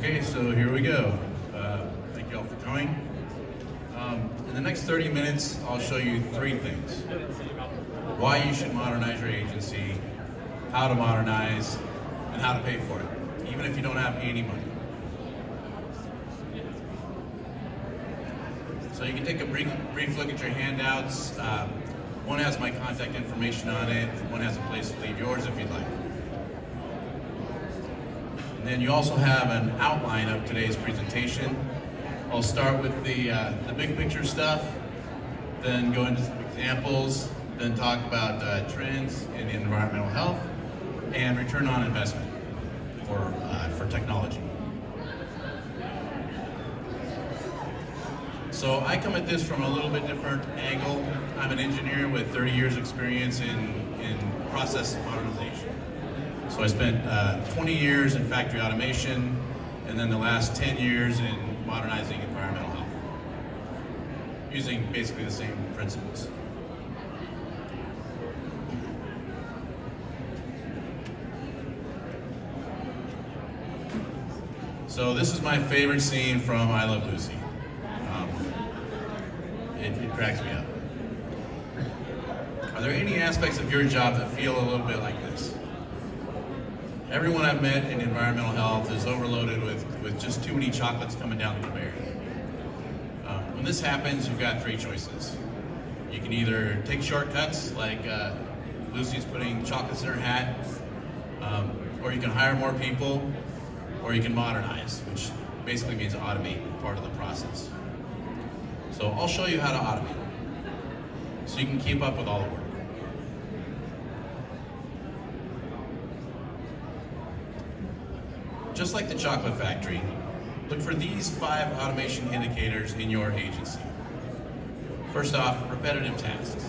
Okay, so here we go. Thank you all for coming. In the next 30 minutes, I'll show you three things. Why you should modernize your agency, how to modernize, and how to pay for it, even if you don't have any money. So you can take a brief look at your handouts. One has my contact information on it, one has a place to leave yours if you'd like. And then you also have an outline of today's presentation. I'll start with the big picture stuff, then go into some examples, then talk about trends in environmental health and return on investment for technology. So I come at this from a little bit different angle. I'm an engineer with 30 years experience in process modernization. So I spent 20 years in factory automation, and then the last 10 years in modernizing environmental health, using basically the same principles. So this is my favorite scene from I Love Lucy. It cracks me up. Are there any aspects of your job that feel a little bit like this? Everyone I've met in environmental health is overloaded with just too many chocolates coming down the conveyor. When this happens, you've got three choices. You can either take shortcuts, like Lucy's putting chocolates in her hat, or you can hire more people, or you can modernize, which basically means automate part of the process. So I'll show you how to automate, so you can keep up with all the work. Just like the chocolate factory, look for these 5 automation indicators in your agency. First off, repetitive tasks.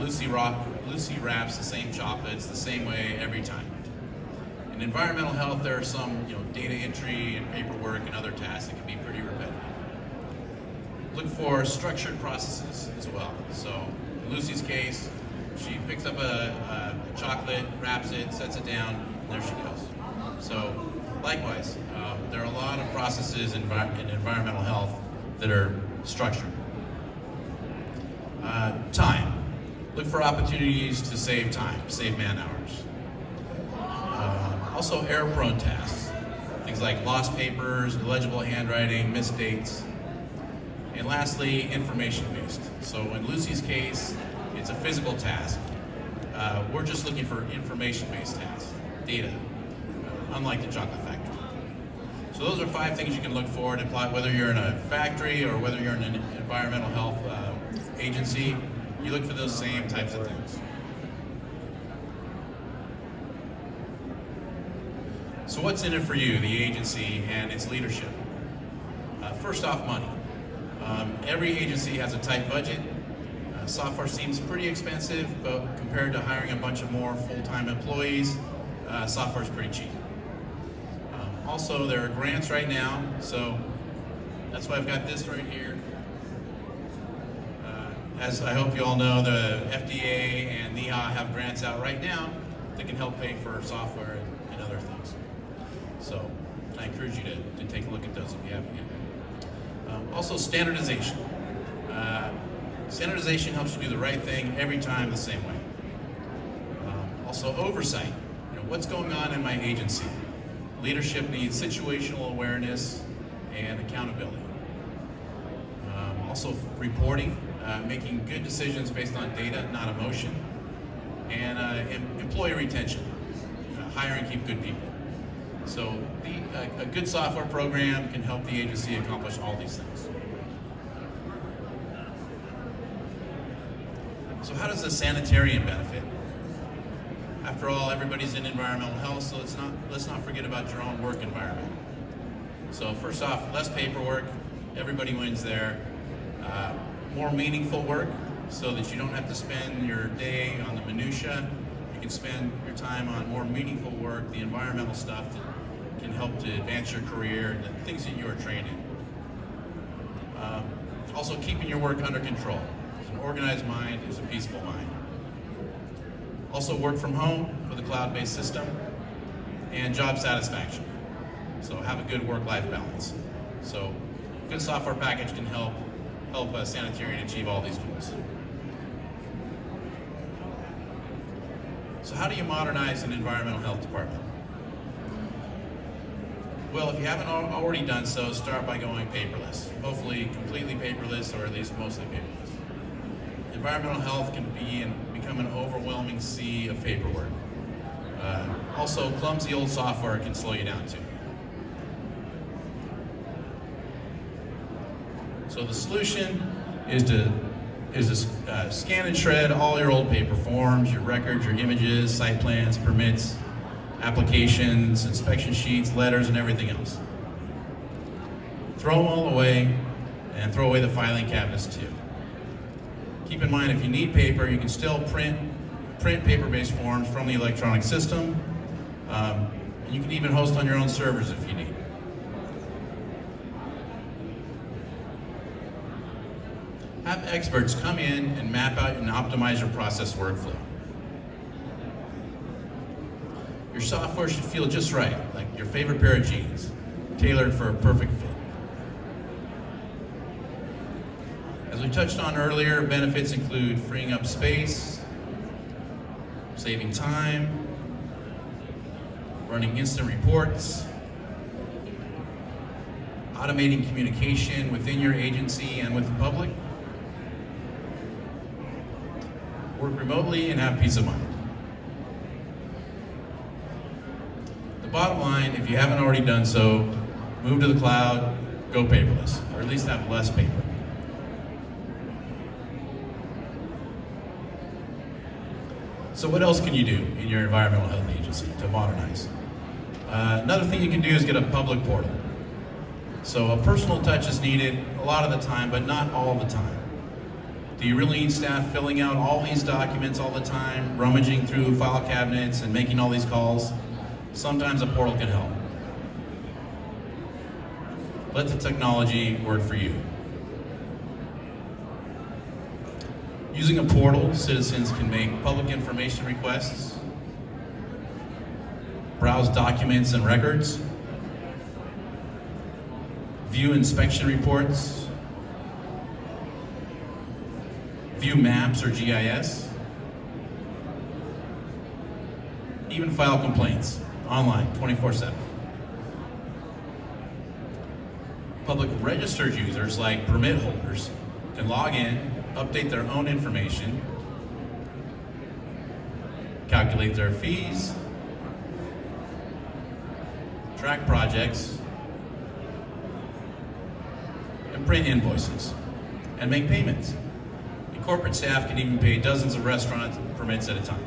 Lucy wraps the same chocolates the same way every time. In environmental health, there are some data entry and paperwork and other tasks that can be pretty repetitive. Look for structured processes as well. So in Lucy's case, she picks up a chocolate, wraps it, sets it down, and there she goes. So likewise, there are a lot of processes in environmental health that are structured. Time. Look for opportunities to save time, save man hours. Also error-prone tasks. Things like lost papers, illegible handwriting, missed dates. And lastly, information-based. So in Lucy's case, it's a physical task. We're just looking for information-based tasks, data, unlike the chocolate factory. So those are 5 things you can look for to apply, whether you're in a factory or whether you're in an environmental health agency. You look for those same types of things. So what's in it for you, the agency and its leadership? First off, money. Every agency has a tight budget. Software seems pretty expensive, but compared to hiring a bunch of more full-time employees, software is pretty cheap. Also, there are grants right now, so that's why I've got this right here. As I hope you all know, the FDA and NEHA have grants out right now that can help pay for software and other things. So I encourage you to take a look at those if you haven't yet. Also, standardization. Standardization helps you do the right thing every time the same way. Also, oversight. What's going on in my agency? Leadership needs situational awareness and accountability. Also, reporting, making good decisions based on data, not emotion. And employee retention, hire and keep good people. So a good software program can help the agency accomplish all these things. So how does the sanitarian benefit? After all, everybody's in environmental health, so let's not forget about your own work environment. So first off, less paperwork, everybody wins there. More meaningful work, so that you don't have to spend your day on the minutia. You can spend your time on more meaningful work, the environmental stuff that can help to advance your career and the things that you are trained in. Also, keeping your work under control. An organized mind is a peaceful mind. Also, work from home with a cloud-based system, and job satisfaction. So have a good work-life balance. So good software package can help sanitarian achieve all these goals. So how do you modernize an environmental health department? Well, if you haven't already done so, start by going paperless. Hopefully completely paperless, or at least mostly paperless. Environmental health can become an overwhelming sea of paperwork. Also, clumsy old software can slow you down too. So the solution is to scan and shred all your old paper forms, your records, your images, site plans, permits, applications, inspection sheets, letters, and everything else. Throw them all away, and throw away the filing cabinets too. Keep in mind, if you need paper, you can still print paper-based forms from the electronic system. And you can even host on your own servers if you need. Have experts come in and map out and optimize your process workflow. Your software should feel just right, like your favorite pair of jeans, tailored for a perfect fit. As we touched on earlier, benefits include freeing up space, saving time, running instant reports, automating communication within your agency and with the public, work remotely, and have peace of mind. The bottom line, if you haven't already done so, move to the cloud, go paperless, or at least have less paper. So what else can you do in your environmental health agency to modernize? Another thing you can do is get a public portal. So a personal touch is needed a lot of the time, but not all the time. Do you really need staff filling out all these documents all the time, rummaging through file cabinets and making all these calls? Sometimes a portal can help. Let the technology work for you. Using a portal, citizens can make public information requests, browse documents and records, view inspection reports, view maps or GIS, even file complaints online 24/7. Public registered users like permit holders can log in, update their own information, calculate their fees, track projects, and print invoices, and make payments. And corporate staff can even pay dozens of restaurant permits at a time.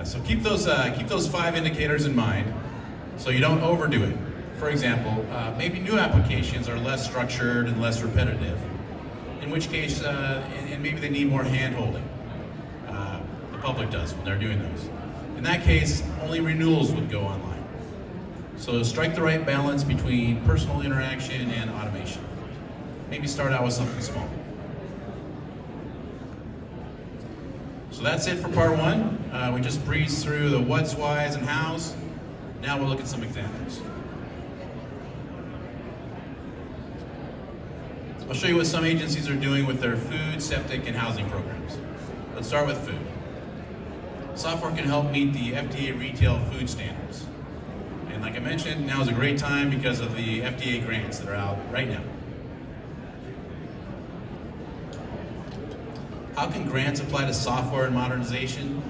So keep those 5 indicators in mind so you don't overdo it. For example, maybe new applications are less structured and less repetitive, in which case, and maybe they need more hand-holding. The public does when they're doing those. In that case, only renewals would go online. So strike the right balance between personal interaction and automation. Maybe start out with something small. So that's it for part 1. We just breezed through the what's, whys, and hows. Now we'll look at some examples. I'll show you what some agencies are doing with their food, septic, and housing programs. Let's start with food. Software can help meet the FDA retail food standards. And like I mentioned, now is a great time because of the FDA grants that are out right now. How can grants apply to software and modernization?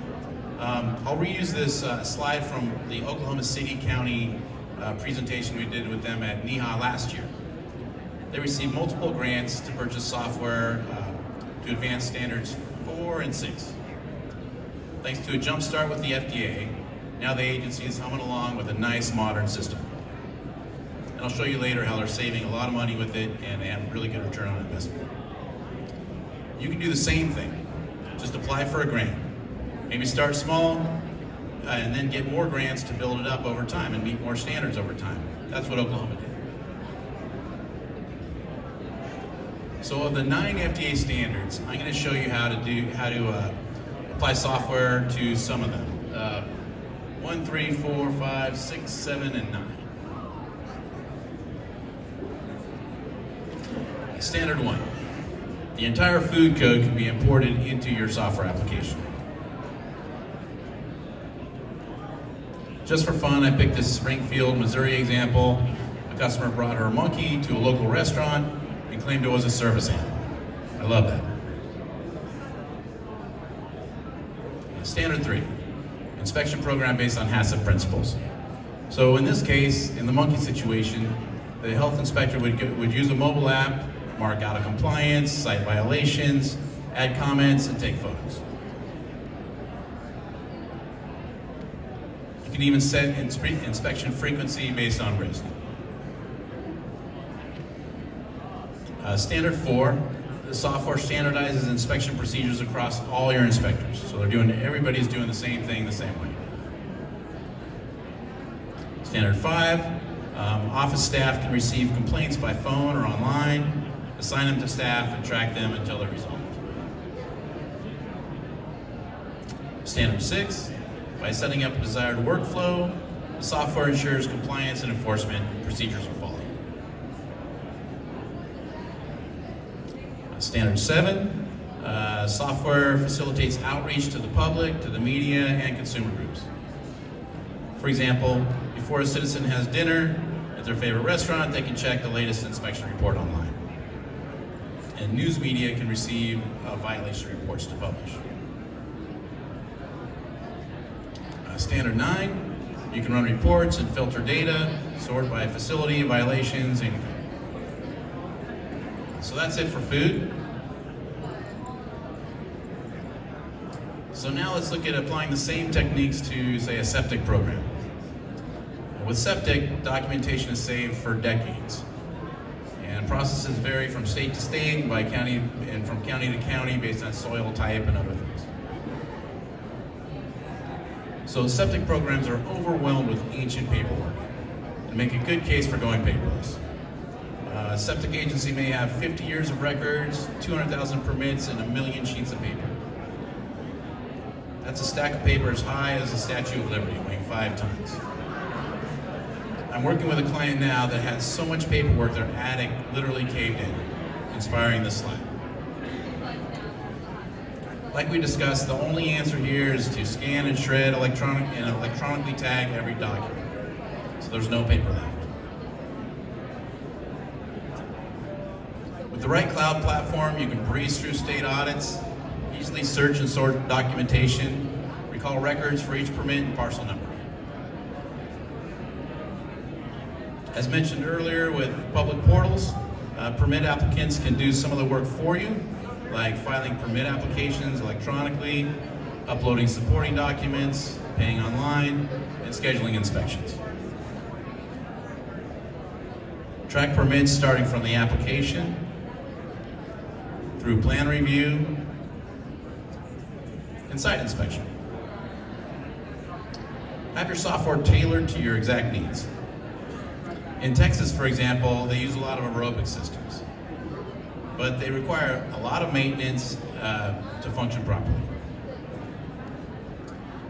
I'll reuse this slide from the Oklahoma City County presentation we did with them at NEHA last year. They received multiple grants to purchase software to advance standards 4 and 6. Thanks to a jump start with the FDA, now the agency is humming along with a nice modern system. And I'll show you later how they're saving a lot of money with it and they have a really good return on investment. You can do the same thing. Just apply for a grant. Maybe start small and then get more grants to build it up over time and meet more standards over time. That's what Oklahoma did. So of the 9 FDA standards, I'm going to show you how to apply software to some of them. 1, 3, 4, 5, 6, 7, and 9. Standard 1. The entire food code can be imported into your software application. Just for fun, I picked this Springfield, Missouri example. A customer brought her monkey to a local restaurant and claimed it was a service animal. I love that. Standard 3, inspection program based on HACCP principles. So in this case, in the monkey situation, the health inspector would use a mobile app, mark out a compliance, cite violations, add comments, and take photos. You can even set inspection frequency based on risk. Standard 4, the software standardizes inspection procedures across all your inspectors. So everybody's doing the same thing the same way. Standard 5, office staff can receive complaints by phone or online, assign them to staff, and track them until they're resolved. Standard 6, by setting up a desired workflow, the software ensures compliance and enforcement procedures are followed. Standard 7, software facilitates outreach to the public, to the media, and consumer groups. For example, before a citizen has dinner at their favorite restaurant, they can check the latest inspection report online. And news media can receive violation reports to publish. Standard 9, you can run reports and filter data, sort by facility, violations, and so that's it for food. So now let's look at applying the same techniques to, say, a septic program. With septic, documentation is saved for decades. And processes vary from state to state, by county, and from county to county based on soil type and other things. So septic programs are overwhelmed with ancient paperwork and make a good case for going paperless. A septic agency may have 50 years of records, 200,000 permits, and 1 million sheets of paper. That's a stack of paper as high as the Statue of Liberty, weighing 5 tons. I'm working with a client now that has so much paperwork their attic literally caved in, inspiring this slide. Like we discussed, the only answer here is to scan and shred and electronically tag every document. So there's no paper left. With the right cloud platform, you can breeze through state audits, easily search and sort documentation, recall records for each permit and parcel number. As mentioned earlier with public portals, permit applicants can do some of the work for you, like filing permit applications electronically, uploading supporting documents, paying online, and scheduling inspections. Track permits starting from the application, through plan review, and site inspection. Have your software tailored to your exact needs. In Texas, for example, they use a lot of aerobic systems, but they require a lot of maintenance to function properly.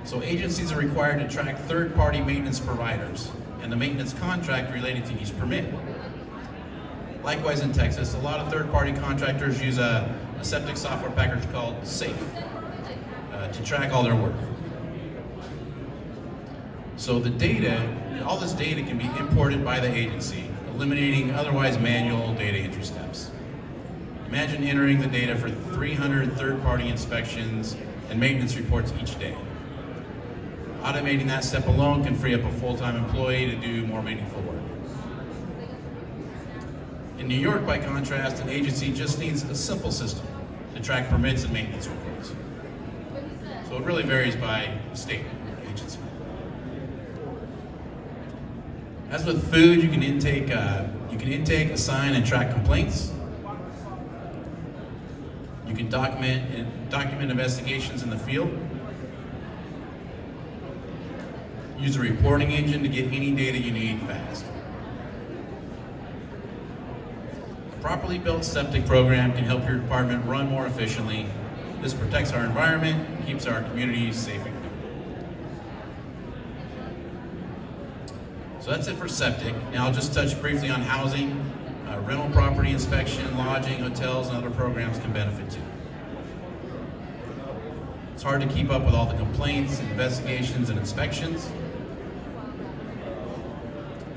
So agencies are required to track third-party maintenance providers and the maintenance contract related to each permit. Likewise in Texas, a lot of third-party contractors use a septic software package called SAFE to track all their work. So the data, all this data can be imported by the agency, eliminating otherwise manual data entry steps. Imagine entering the data for 300 third-party inspections and maintenance reports each day. Automating that step alone can free up a full-time employee to do more meaningful work. In New York, by contrast, an agency just needs a simple system to track permits and maintenance reports. So it really varies by state agency. As with food, you can intake, assign, and track complaints. You can document investigations in the field. Use a reporting engine to get any data you need fast. A properly built septic program can help your department run more efficiently, This protects our environment, keeps our communities safe and clean. So that's it for septic. Now I'll just touch briefly on housing. Rental property inspection, lodging, hotels, and other programs can benefit too. It's hard to keep up with all the complaints, investigations, and inspections.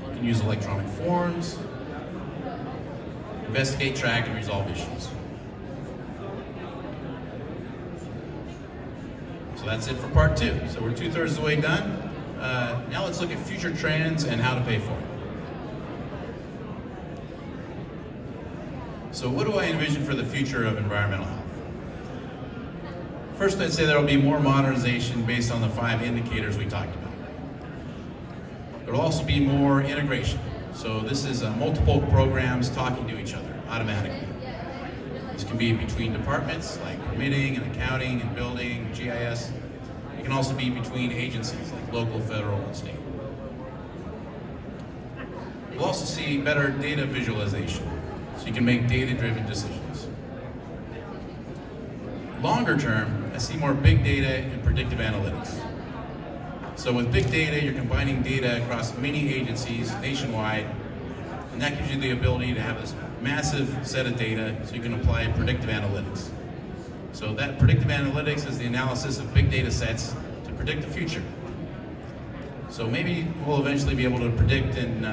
You can use electronic forms, investigate, track, and resolve issues. So that's it for part 2. So we're 2/3 of the way done. Now let's look at future trends and how to pay for it. So what do I envision for the future of environmental health? First, I'd say there will be more modernization based on the 5 indicators we talked about. There will also be more integration. So this is multiple programs talking to each other automatically. This can be between departments like permitting and accounting and building, GIS. It can also be between agencies like local, federal, and state. We'll also see better data visualization, so you can make data-driven decisions. Longer term, I see more big data and predictive analytics. So with big data, you're combining data across many agencies nationwide, and that gives you the ability to have this massive set of data so you can apply predictive analytics. So that predictive analytics is the analysis of big data sets to predict the future. So maybe we'll eventually be able to predict and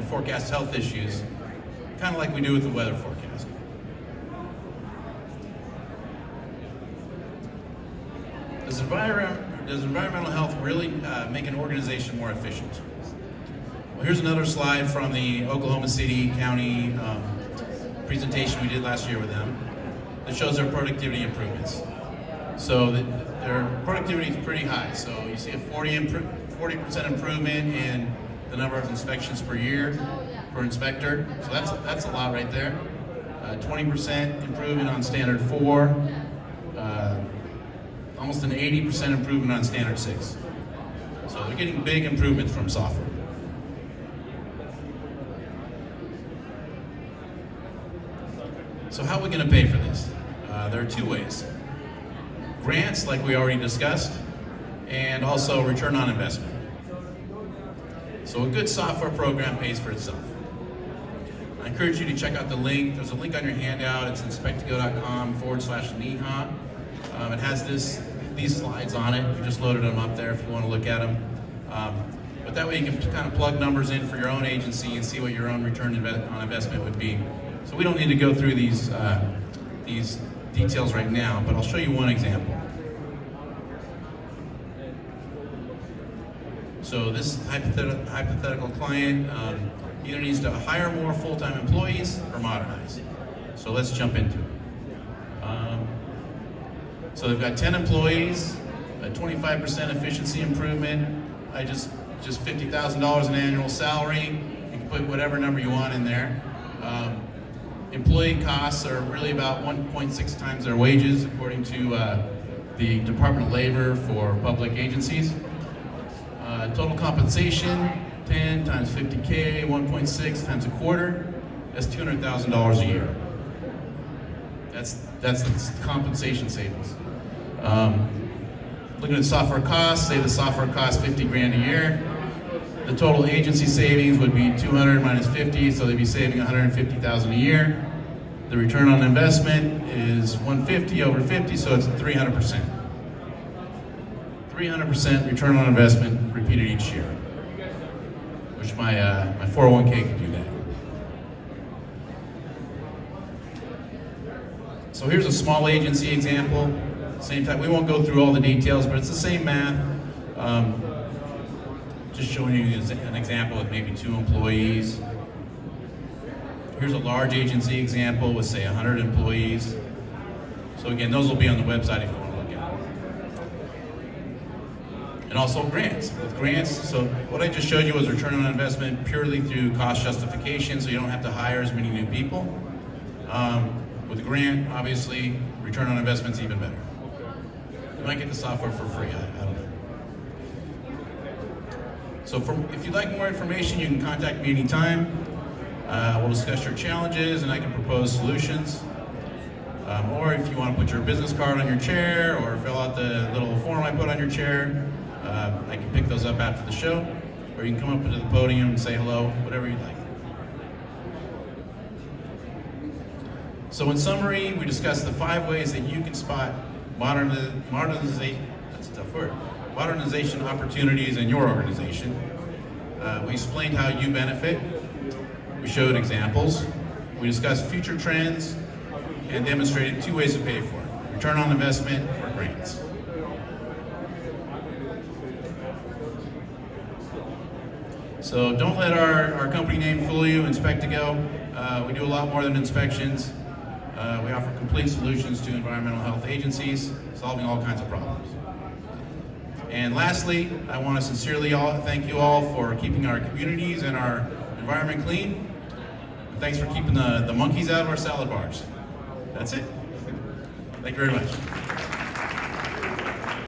forecast health issues, kind of like we do with the weather forecast. Does environmental health really make an organization more efficient? Well, here's another slide from the Oklahoma City County presentation we did last year with them that shows their productivity improvements. So their productivity is pretty high. So you see a 40% improvement in the number of inspections per year per inspector. So that's a lot right there. 20% improvement on standard 4. Almost an 80% improvement on standard 6. So they're getting big improvements from software. So how are we going to pay for this? There are 2 ways. Grants, like we already discussed, and also return on investment. So a good software program pays for itself. I encourage you to check out the link. There's a link on your handout. It's inspecttogo.com/NEHA. It has these slides on it. We just loaded them up there if you want to look at them. But that way you can kind of plug numbers in for your own agency and see what your own return on investment would be. So we don't need to go through these details right now, but I'll show you one example. So this hypothetical client either needs to hire more full-time employees or modernize. So let's jump into it. So they've got 10 employees, a 25% efficiency improvement. Just $50,000 in annual salary. You can put whatever number you want in there. Employee costs are really about 1.6 times their wages, according to the Department of Labor for public agencies. Total compensation, 10 times 50K, 1.6 times a quarter. That's $200,000 a year. That's the compensation savings. Looking at software costs, say the software costs 50 grand a year. The total agency savings would be 200 minus 50, so they'd be saving 150,000 a year. The return on investment is 150 over 50, so it's 300%. 300% return on investment repeated each year. Wish my 401k could do that. So here's a small agency example. Same time, we won't go through all the details, but it's the same math. Just showing you an example with maybe 2 employees. Here's a large agency example with, say, 100 employees. So again, those will be on the website if you want to look at it. And also grants. With grants, so what I just showed you was return on investment purely through cost justification, so you don't have to hire as many new people. With a grant, obviously, return on investment's even better. You might get the software for free, I don't know. So if you'd like more information, you can contact me anytime. We'll discuss your challenges and I can propose solutions. Or if you want to put your business card on your chair or fill out the little form I put on your chair, I can pick those up after the show. Or you can come up to the podium and say hello, whatever you'd like. So in summary, we discussed the 5 ways that you can spot modernization opportunities in your organization. We explained how you benefit. We showed examples. We discussed future trends and demonstrated 2 ways to pay for it: return on investment or grants. So don't let our company name fool you. Inspect2Go. We do a lot more than inspections. We offer complete solutions to environmental health agencies, solving all kinds of problems. And lastly, I want to sincerely thank you all for keeping our communities and our environment clean. And thanks for keeping the monkeys out of our salad bars. That's it. Thank you very much.